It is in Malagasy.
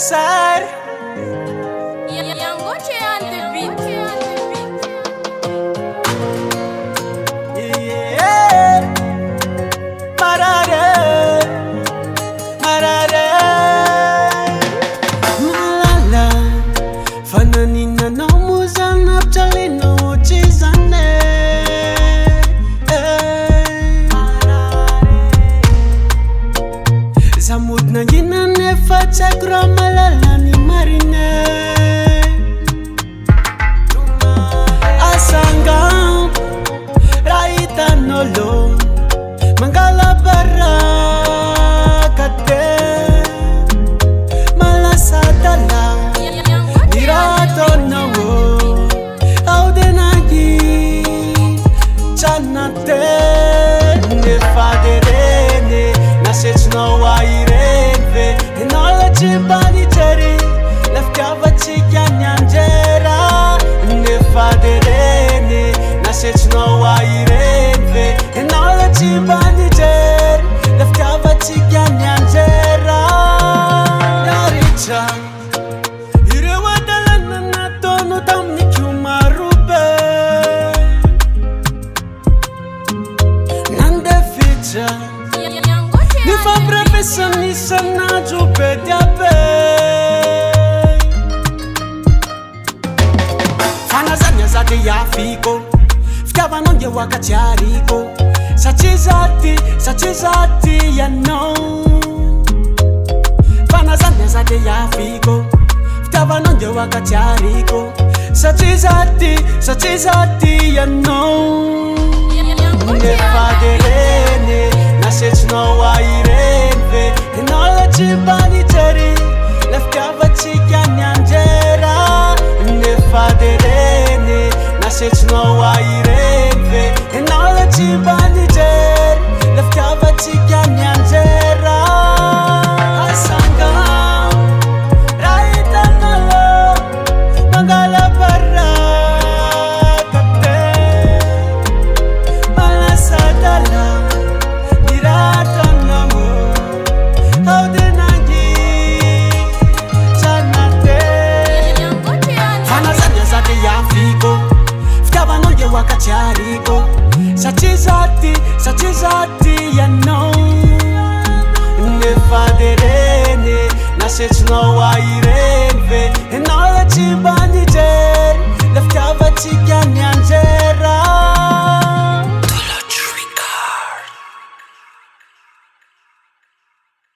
side. Yangoche on the beat. Yeah, marare, marare. Malala, fananina no muzana pchalino chizane. Zamud na yina nefa chakra malala ni marine. Asangam raita nolo mangala barakate malasatala nirato nawo audenagi chanate ne faderene nasechno waireve enola chibani cheri lefkava chikanyanjera ne faderene nasechno waireve enola chibani cheri lefkava chikanyanjera yaricha irewadalana natono tamni kumarube nande ficha Nifa profession ni sana jube diabe Fana zanya zate ya fiko Fkava nonge wakachariko Sachizati ya no Fana zanya zate ya fiko Fkava nonge wakachariko Sachizati ya no Nefaderene Nasechno waireve enola chibani cheri lefkava chikanyanjera nefaderene nasechno waireve enola chibani cheri lefkava chikanyanjera asangam raita nalo mangala barakate malasatala wakachariko sachizati ya no nefaderene nasechno waireve enola chibani cheri lefkava